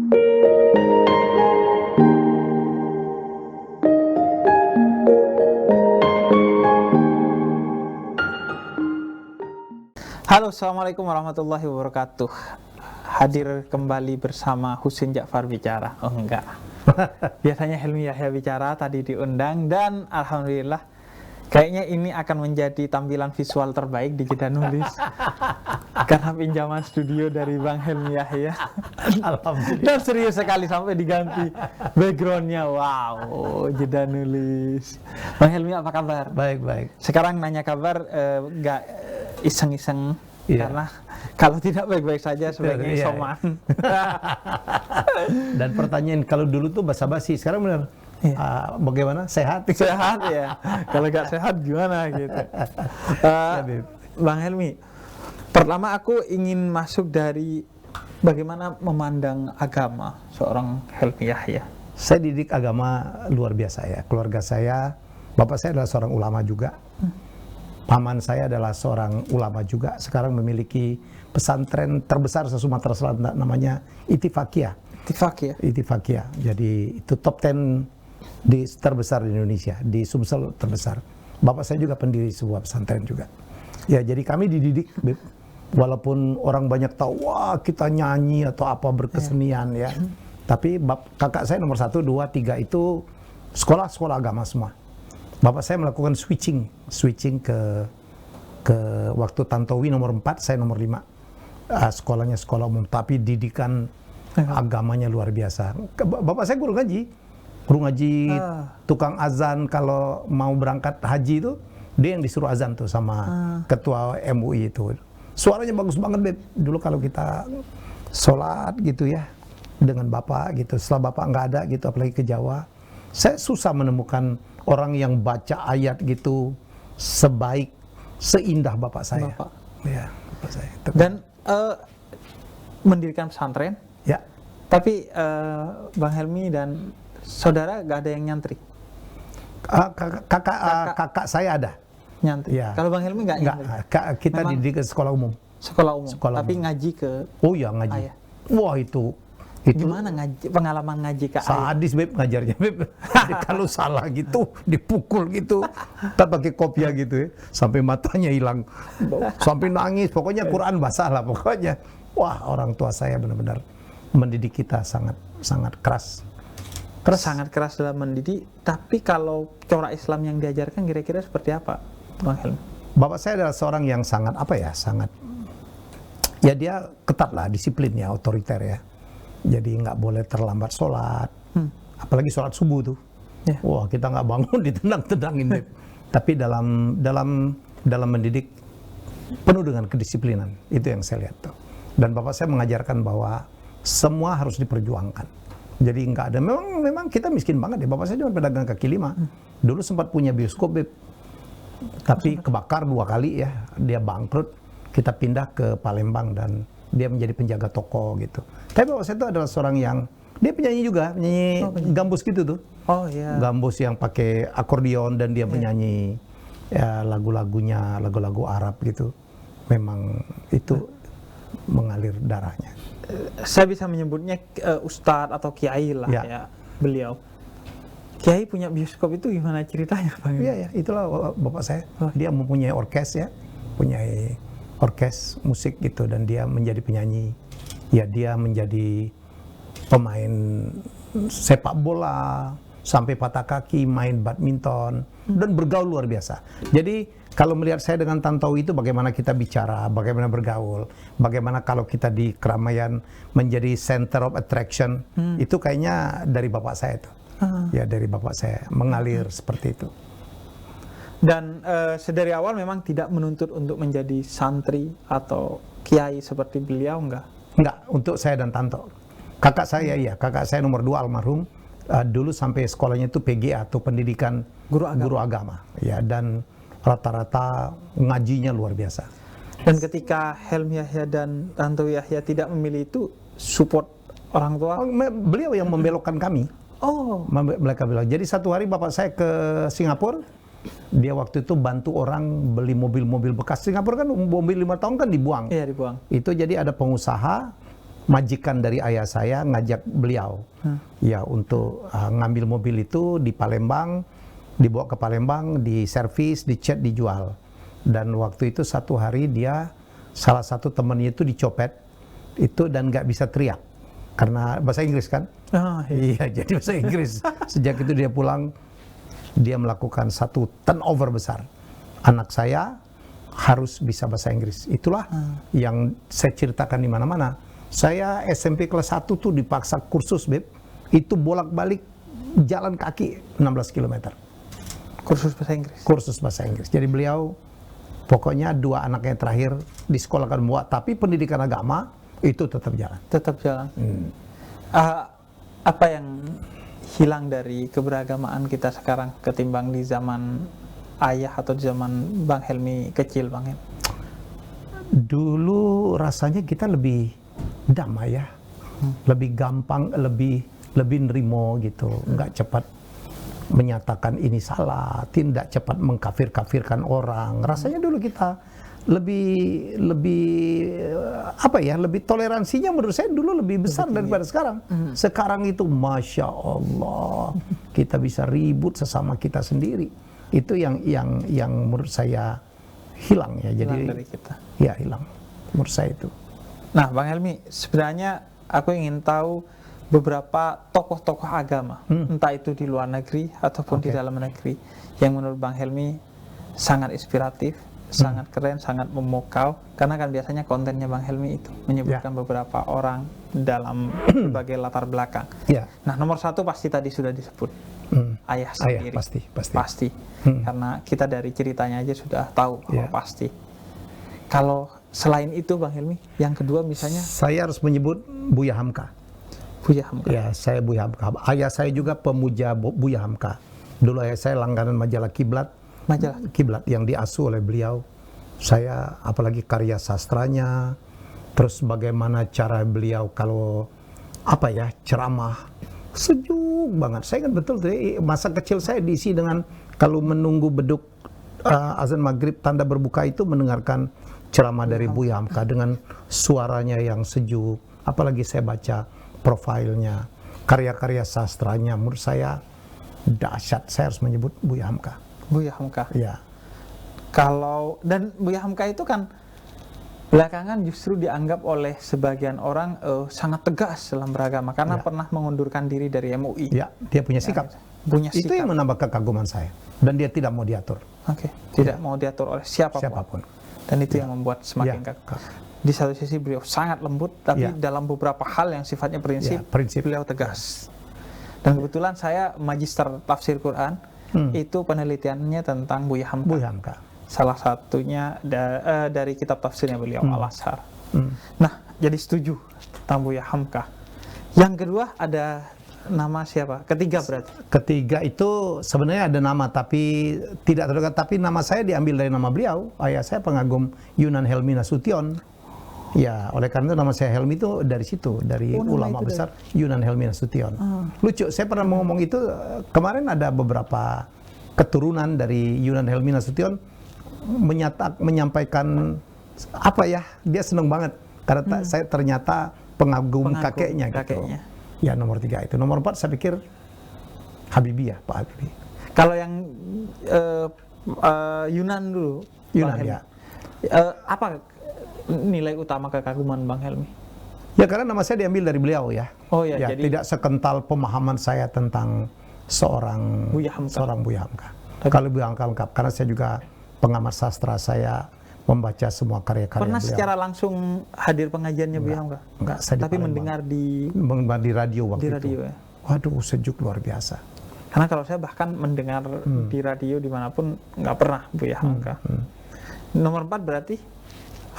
Halo, assalamualaikum warahmatullahi wabarakatuh. Hadir kembali bersama Husin Ja'far bicara. Oh enggak. Biasanya Helmi Yahya bicara, tadi diundang dan alhamdulillah kayaknya ini akan menjadi tampilan visual terbaik di Jeda Nulis. Karena pinjaman studio dari Bang Helmi Yahya. Alhamdulillah. Dan serius sekali sampai diganti backgroundnya. Wow, Jeda Nulis. Bang Helmi apa kabar? Baik, baik. Sekarang nanya kabar enggak iseng-iseng, karena kalau tidak baik-baik saja sebaiknya isoman. Dan pertanyaan kalau dulu tuh basa-basi, sekarang benar. Bagaimana? Sehat? Sehat ya. Kalau nggak sehat gimana gitu. Bang Helmi, pertama aku ingin masuk dari bagaimana memandang agama seorang Helmi Yahya. Saya didik agama luar biasa ya. Keluarga saya, bapak saya adalah seorang ulama juga. Paman saya adalah seorang ulama juga, sekarang memiliki pesantren terbesar se-Sumatera Selatan namanya Ittifaqiyah. Ittifaqiyah. Jadi itu top 10 terbesar di Indonesia, di Sumsel terbesar. Bapak saya juga pendiri sebuah pesantren juga. Ya, jadi kami dididik, walaupun orang banyak tahu, wah kita nyanyi atau apa berkesenian ya. Tapi kakak saya nomor 1, 2, 3 itu sekolah agama semua. Bapak saya melakukan switching ke waktu Tantowi nomor 4, saya nomor 5. Sekolahnya sekolah umum, tapi didikan agamanya luar biasa. Bapak saya guru ngaji, tukang azan kalau mau berangkat haji itu, dia yang disuruh azan tuh sama ketua MUI itu. Suaranya bagus banget, Beb. Dulu kalau kita sholat gitu ya, dengan bapak gitu, setelah bapak nggak ada gitu, apalagi ke Jawa, saya susah menemukan orang yang baca ayat gitu seindah bapak saya. Ya, bapak saya. Dan mendirikan pesantren. Ya. Tapi Bang Helmi dan saudara gak ada yang nyantri. Kakak saya ada. Nyantri. Ya. Kalau Bang Helmi nggak nyantri. Kita dididik ke sekolah umum. Sekolah umum. Tapi ngaji ke. Oh ya, ngaji. Ayah. Wah itu gimana pengalaman ngaji ke ayah? Sadis, Beb, ngajarnya, Beb. Kalau salah gitu dipukul gitu, tak pakai kopiah gitu ya, sampai matanya hilang, sampai nangis, pokoknya Quran basah lah pokoknya. Wah, orang tua saya benar-benar mendidik kita sangat keras. Sangat keras dalam mendidik. Tapi kalau corak Islam yang diajarkan kira-kira seperti apa, Bang Helmi? Bapak saya adalah seorang yang sangat ya dia ketat lah, disiplinnya, otoriter ya. Jadi nggak boleh terlambat sholat, apalagi sholat subuh tuh. Wah, kita nggak bangun ditendang-tendangin. Tapi dalam mendidik penuh dengan kedisiplinan, itu yang saya lihat tuh. Dan bapak saya mengajarkan bahwa semua harus diperjuangkan. Jadi nggak ada, memang kita miskin banget ya. Bapak saya cuma pedagang kaki lima. Dulu sempat punya bioskop, Beb. Tapi kebakar 2 kali ya, dia bangkrut. Kita pindah ke Palembang dan dia menjadi penjaga toko gitu. Tapi bapak saya itu adalah seorang yang dia penyanyi juga, penyanyi gambus gitu tuh. Oh iya. Gambus yang pakai akordeon dan dia menyanyi ya, lagu-lagunya, lagu-lagu Arab gitu. Memang itu mengalir darahnya. Saya bisa menyebutnya ustadz atau kiai lah ya beliau. Kiai punya bioskop itu gimana ceritanya, Bang? Iya ya, itulah bapak saya. Dia mempunyai orkes ya, punya orkes musik gitu, dan dia menjadi penyanyi. Ya, dia menjadi pemain sepak bola sampai patah kaki, main badminton dan bergaul luar biasa. Jadi kalau melihat saya dengan Tantowi itu bagaimana kita bicara, bagaimana bergaul, bagaimana kalau kita di keramaian menjadi center of attraction, itu kayaknya dari bapak saya itu. Ya, dari bapak saya mengalir seperti itu. Dan sedari awal memang tidak menuntut untuk menjadi santri atau kiai seperti beliau, enggak? Enggak, untuk saya dan Tanto. Kakak saya kakak saya nomor 2 almarhum, dulu sampai sekolahnya itu PGA atau pendidikan guru agama. Ya, dan rata-rata ngajinya luar biasa. Dan ketika Helmi Yahya dan Tantowi Yahya tidak memilih itu, support orang tua? Beliau yang membelokkan kami. Mereka bilang. Jadi satu hari bapak saya ke Singapura, dia waktu itu bantu orang beli mobil-mobil bekas. Singapura kan mobil 5 tahun kan dibuang. Iya, dibuang. Itu jadi ada pengusaha majikan dari ayah saya ngajak beliau ya untuk ngambil mobil itu di Palembang, dibawa ke Palembang, diservis, dicat, dijual. Dan waktu itu satu hari dia, salah satu temannya itu dicopet itu dan nggak bisa teriak karena bahasa Inggris kan. Iya, jadi bahasa Inggris. Sejak itu dia pulang, dia melakukan satu turnover besar. Anak saya harus bisa bahasa Inggris. Itulah yang saya ceritakan di mana-mana. Saya SMP kelas 1 tuh dipaksa kursus, Beb. Itu bolak-balik jalan kaki 16 km. Kursus bahasa Inggris. Kursus bahasa Inggris. Jadi beliau pokoknya 2 anaknya terakhir disekolahkan buat, tapi pendidikan agama itu tetap jalan. Tetap jalan. Apa yang hilang dari keberagamaan kita sekarang ketimbang di zaman ayah atau di zaman Bang Helmi kecil, Bang Helmi? Dulu rasanya kita lebih damai ya, lebih gampang, lebih nerimo gitu, nggak cepat menyatakan ini salah, tidak cepat mengkafir-kafirkan orang. Rasanya dulu kita lebih apa ya, lebih toleransinya menurut saya dulu lebih besar daripada sekarang. Sekarang itu Masya Allah, kita bisa ribut sesama kita sendiri. Itu yang menurut saya hilang ya. Jadi Hilang dari kita. Ya hilang menurut saya itu. Nah, Bang Helmi, sebenarnya aku ingin tahu beberapa tokoh-tokoh agama, entah itu di luar negeri ataupun di dalam negeri, yang menurut Bang Helmi sangat inspiratif, sangat keren, sangat memukau, karena kan biasanya kontennya Bang Helmi itu menyebutkan beberapa orang dalam berbagai latar belakang. Nah, nomor 1 pasti tadi sudah disebut, ayah sendiri. Pasti. Karena kita dari ceritanya aja sudah tahu bahwa pasti. Kalau selain itu Bang Helmi, yang kedua misalnya? Saya harus menyebut Buya Hamka. Buya Hamka. Ya, saya Buya Hamka. Ayah saya juga pemuja Buya Hamka. Dulu ayah saya langganan majalah Kiblat. Kiblat yang diasuh oleh beliau. Saya apalagi karya sastranya, terus bagaimana cara beliau kalau apa ya, ceramah sejuk banget. Saya kan betul tuh, masa kecil saya diisi dengan kalau menunggu beduk azan maghrib tanda berbuka itu mendengarkan ceramah dari Buya Hamka dengan suaranya yang sejuk. Apalagi saya baca profilnya, karya-karya sastranya, menurut saya dahsyat. Saya harus menyebut Buya Hamka. Buya Hamka. Ya. Dan Buya Hamka itu kan belakangan justru dianggap oleh sebagian orang sangat tegas dalam beragama karena pernah mengundurkan diri dari MUI. Ya, dia punya sikap. Itu yang menambah kekaguman saya. Dan dia tidak mau diatur. Tidak mau diatur oleh siapapun. Dan itu yang membuat semakin kagum. Di satu sisi beliau sangat lembut, tapi dalam beberapa hal yang sifatnya prinsip beliau tegas. Dan kebetulan saya magister tafsir Quran, itu penelitiannya tentang Buya Hamka. Salah satunya dari kitab tafsirnya beliau, Al-Azhar. Nah, jadi setuju tentang Buya Hamka. Yang kedua ada nama siapa? Ketiga berarti? Ketiga itu sebenarnya ada nama tapi tidak terdekat, tapi nama saya diambil dari nama beliau. Ayah saya pengagum Yunan Helmi Nasution. Ya, oleh karena itu nama saya Helmi itu dari situ, dari ulama besar Yunan Helmi Nasution. Lucu, saya pernah ngomong itu kemarin ada beberapa keturunan dari Yunan Helmi Nasution menyampaikan apa ya, dia senang banget karena saya ternyata pengagum kakeknya gitu. Ya, nomor 3 itu. Nomor 4 saya pikir Habibie ya, Pak Habibie. Kalau yang Yunan dulu, Yunan ya. Apa nilai utama kekaguman Bang Helmi? Ya karena nama saya diambil dari beliau ya. Oh ya, ya jadi tidak sekental pemahaman saya tentang seorang Buya Hamka. Kalau Buya Hamka lengkap, karena saya juga pengamat sastra, saya membaca semua karya-karya beliau. Pernah secara langsung hadir pengajiannya Buya Hamka? Enggak, saya tapi mendengar di radio waktu itu. Ya? Waduh, sejuk luar biasa. Karena kalau saya bahkan mendengar di radio dimanapun nggak pernah Buya Hamka. Nomor 4 berarti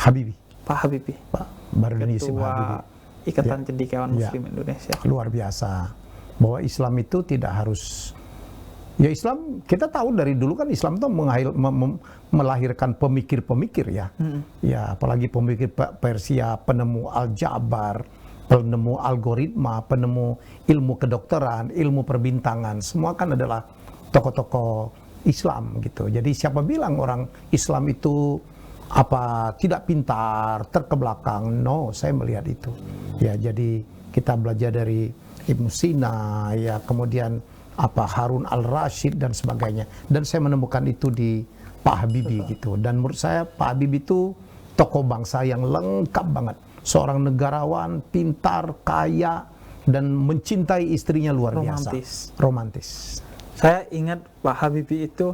Habibie. Pak Habibie. Pak Baharudin Yusuf Habibie. Ikatan Cendekiawan Muslim Indonesia. Luar biasa. Bahwa Islam itu tidak harus, ya Islam kita tahu dari dulu kan Islam itu melahirkan pemikir-pemikir ya. Ya apalagi pemikir Persia, penemu Al-Jabar, penemu algoritma, penemu ilmu kedokteran, ilmu perbintangan, semua kan adalah tokoh-tokoh Islam gitu. Jadi siapa bilang orang Islam itu tidak pintar, terkebelakang. No, saya melihat itu. Ya, jadi kita belajar dari Ibnu Sina, ya, kemudian Harun Al-Rasyid dan sebagainya. Dan saya menemukan itu di Pak Habibie gitu. Dan menurut saya Pak Habibie itu tokoh bangsa yang lengkap banget. Seorang negarawan, pintar, kaya, dan mencintai istrinya luar biasa. Romantis. Saya ingat Pak Habibie itu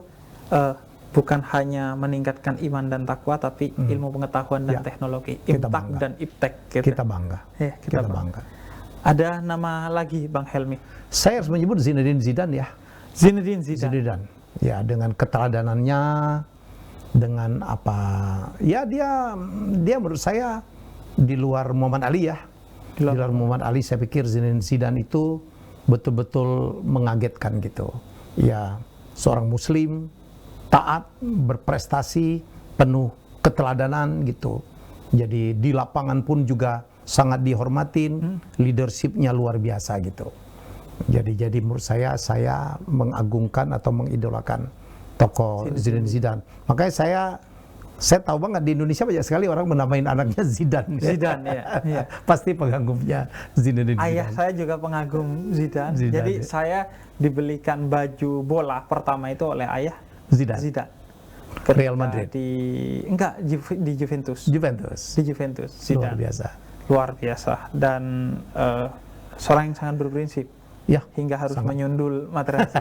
bukan hanya meningkatkan iman dan takwa, tapi ilmu pengetahuan dan teknologi, imtak dan iptek. Gitu. Kita bangga. Ya, kita bangga. Ada nama lagi Bang Helmi? Saya harus menyebut Zinedine Zidane ya. Zinedine Zidane. Ya, dengan keteladanannya, dengan ya dia menurut saya di luar Muhammad Ali ya. Di luar Muhammad Ali, saya pikir Zinedine Zidane itu betul-betul mengagetkan gitu. Ya, seorang Muslim, taat, berprestasi, penuh keteladanan gitu. Jadi di lapangan pun juga sangat dihormatin, leadershipnya luar biasa gitu. Jadi menurut saya mengagungkan atau mengidolakan tokoh Zinedine Zidane. Makanya saya tahu banget di Indonesia banyak sekali orang menamain anaknya Zidane. Zidane, ya. Pasti pengagumnya Zinedine Zidane. Ayah saya juga pengagum Zidane. Jadi saya dibelikan baju bola pertama itu oleh ayah Zidane. Real Madrid. Di Juventus. Di Juventus. Luar Zidane. biasa. Luar biasa. Dan seorang yang sangat berprinsip. Ya, hingga harus menyundul Materazzi.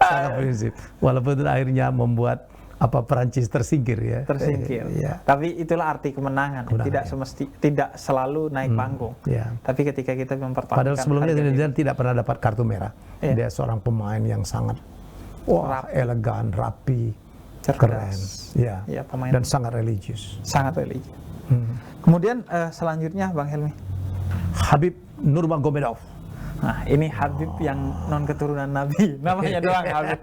Sangat prinsip. Walaupun akhirnya membuat Perancis tersingkir ya. Tersingkir. Ya. Tapi itulah arti kemenangan. Tidak selalu naik panggung. Ya. Tapi ketika kita mempertahankan. Padahal sebelumnya Zidane tidak pernah dapat kartu merah. Ya. Dia seorang pemain yang sangat elegan, rapi, cerdas, keren. Ya. Ya, pemain. Dan sangat religius. Kemudian selanjutnya Bang Helmi. Habib Nurmagomedov. Nah, ini Habib yang non keturunan Nabi, namanya doang Habib.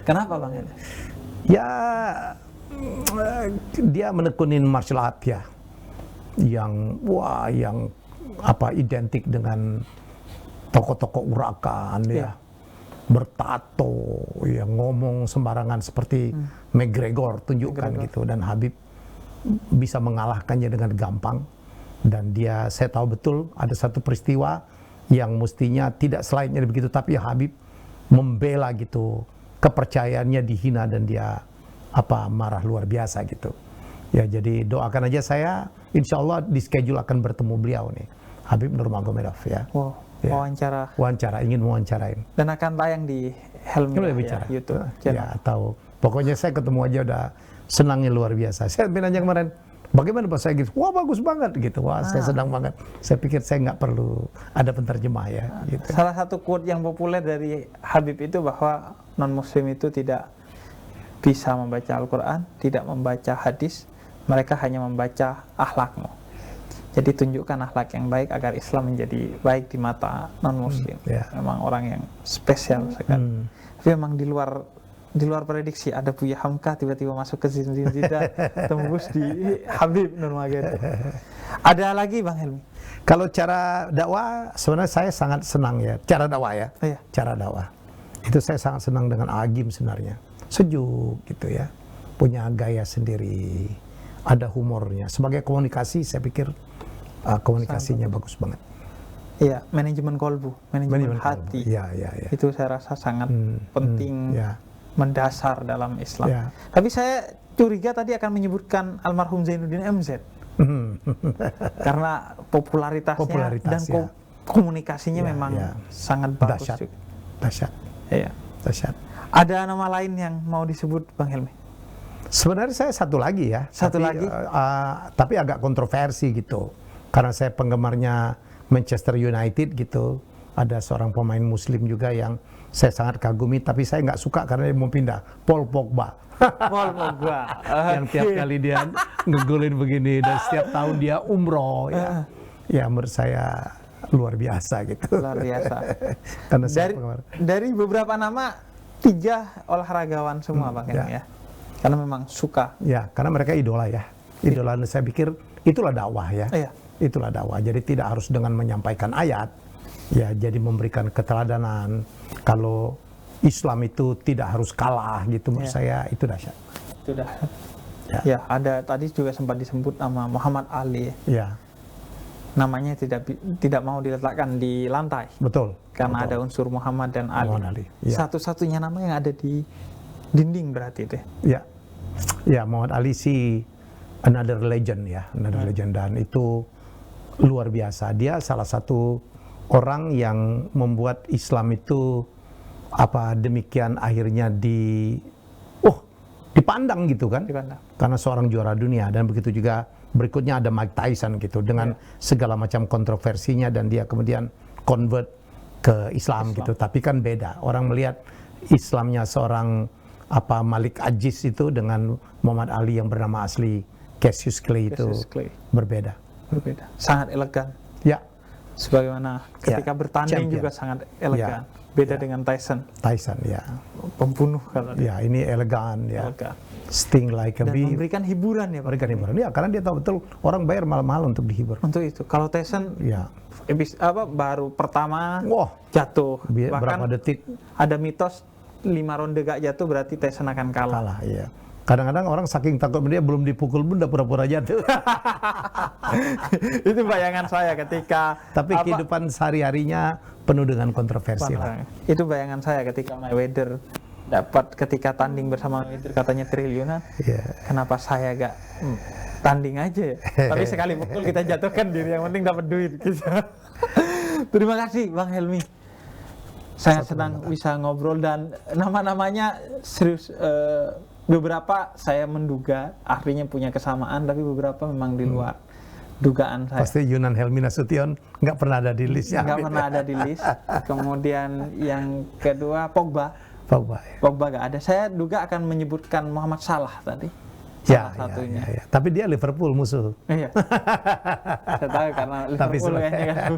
Kenapa Bang Helmi? Ya, dia menekunin martial art ya, yang identik dengan tokoh-tokoh urakan ya, bertato, ya ngomong sembarangan seperti McGregor tunjukkan gitu, dan Habib bisa mengalahkannya dengan gampang. Dan saya tahu betul ada satu peristiwa yang mestinya tidak selainnya begitu, tapi Habib membela gitu, kepercayaannya dihina dan dia marah luar biasa gitu. Ya, jadi doakan aja saya, insya Allah di schedule akan bertemu beliau nih, Habib Nurmagomedov ya. Wow, ya. Wawancara, ingin mewawancarain. Dan akan tayang di Helmi ya, YouTube channel. Ya, tahu. Pokoknya saya ketemu aja udah senangnya luar biasa. Saya bilang aja kemarin, bagaimana Pak? Saya gitu, wah bagus banget gitu. Wah, saya senang banget. Saya pikir saya nggak perlu ada penterjemah ya. Gitu. Salah satu quote yang populer dari Habib itu bahwa non-muslim itu tidak bisa membaca Al-Quran, tidak membaca hadis, mereka hanya membaca akhlakmu. Jadi tunjukkan akhlak yang baik agar Islam menjadi baik di mata non-muslim. Memang orang yang spesial sekali. Tapi memang di luar prediksi, ada Buya Hamka tiba-tiba masuk ke Zinedine Zidane, tembus di Habib Nurmagomedov. Ada lagi Bang Helmi? Kalau cara dakwah, sebenarnya saya sangat senang ya, cara dakwah ya. Cara dakwah. Itu saya sangat senang dengan Agim sebenarnya. Sejuk gitu ya, punya gaya sendiri, ada humornya. Sebagai komunikasi, saya pikir komunikasinya bagus banget. Iya, manajemen kolbu, manajemen hati. Ya. Itu saya rasa sangat penting. Mendasar dalam Islam. Tapi saya curiga tadi akan menyebutkan almarhum Zainuddin MZ. Karena popularitasnya dan komunikasinya memang sangat bagus. Dahsyat. Iya. Dahsyat. Ada nama lain yang mau disebut Bang Helmi? Sebenarnya saya satu lagi ya. Tapi agak kontroversi gitu. Karena saya penggemarnya Manchester United gitu. Ada seorang pemain muslim juga yang saya sangat kagumi, tapi saya nggak suka karena dia mau pindah. Paul Pogba. Yang tiap kali dia ngegolin begini, dan setiap tahun dia umroh ya. Ya menurut saya luar biasa gitu. Luar biasa. Karena dari beberapa nama, 3 olahragawan semua Bang ya. Karena memang suka. Ya, karena mereka idola ya. Idola, saya pikir itulah dakwah ya. Itulah dakwah. Jadi tidak harus dengan menyampaikan ayat. Ya, jadi memberikan keteladanan. Kalau Islam itu tidak harus kalah gitu, menurut saya itu dahsyat. Itu dah. Ya, ada tadi juga sempat disebut nama Muhammad Ali. Ya, Namanya tidak mau diletakkan di lantai betul. karena betul. ada unsur Muhammad dan Ali. Muhammad Ali, ya. Satu-satunya nama yang ada di dinding berarti itu. Ya, ya, Muhammad Ali sih another legend ya, another legend, dan itu luar biasa. Dia salah satu orang yang membuat Islam itu demikian akhirnya dipandang gitu kan, Dipandang. karena seorang juara dunia. Dan begitu juga berikutnya ada Mike Tyson gitu dengan segala macam kontroversinya, dan dia kemudian convert ke Islam gitu. Tapi kan beda, orang melihat Islamnya seorang Malik Aziz itu dengan Muhammad Ali yang bernama asli Cassius Clay itu Cassius Clay. berbeda. Sangat elegan. Ya, Sebagaimana ketika bertanding champion. juga sangat elegan. Beda dengan Tyson, ya. pembunuh kalau dia. Ya, ini elegan ya. Elegan. Sting like a Dan bee. memberikan hiburan ya Pak. Memberikan hiburan. Ya, karena dia tahu betul orang bayar mahal-mahal untuk dihibur. Untuk itu. Kalau Tyson Ya. baru pertama Wah, jatuh. berapa Bahkan detik ada mitos 5 ronde gak jatuh berarti Tyson akan kalah. kalah, iya. Kadang-kadang orang saking takut dia belum dipukul pun udah pura-pura jatuh. Itu bayangan saya ketika Tapi kehidupan sehari-harinya penuh dengan kontroversi lah. Itu bayangan saya ketika Mayweather dapat ketika tanding bersama Mayweather katanya triliunan. Iya. Kenapa saya gak tanding aja ya? Tapi sekali pukul kita jatuhkan diri, yang penting dapat duit gitu. Terima kasih Bang Helmi. Saya senang bisa ngobrol, dan nama-namanya serius, beberapa saya menduga ahlinya punya kesamaan, tapi beberapa memang di luar dugaan saya. Pasti Yunan Helmi Nasution nggak pernah ada di listnya. Nggak pernah ada di list. Kemudian yang kedua Pogba nggak ada. Saya duga akan menyebutkan Muhammad Salah tadi. Ya, Salah satunya. ya. Tapi dia Liverpool musuh. Iya. Saya tahu karena Liverpool kayaknya kan.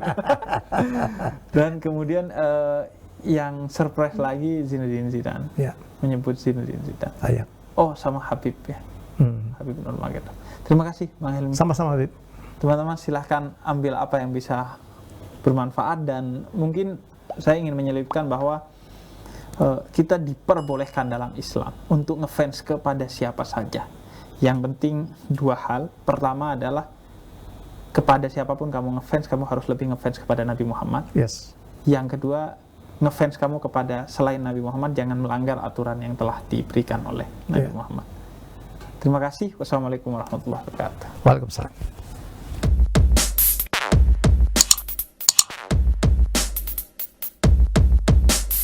Dan kemudian yang surprise lagi Zinedine Zidane. Ya. Menyebut Zinedine Zidane. Ayah. Oh, sama Habib ya. Habib Nurmagomedov. Terima kasih Bang Helmi. Sama-sama, Habib. Teman-teman silahkan ambil apa yang bisa bermanfaat, dan mungkin saya ingin menyelipkan bahwa kita diperbolehkan dalam Islam untuk ngefans kepada siapa saja. Yang penting dua hal. Pertama adalah kepada siapapun kamu ngefans, kamu harus lebih ngefans kepada Nabi Muhammad. Yes. Yang kedua, ngefans kamu kepada selain Nabi Muhammad, jangan melanggar aturan yang telah diberikan oleh Nabi Muhammad. Terima kasih. Wassalamualaikum warahmatullahi wabarakatuh. Waalaikumsalam.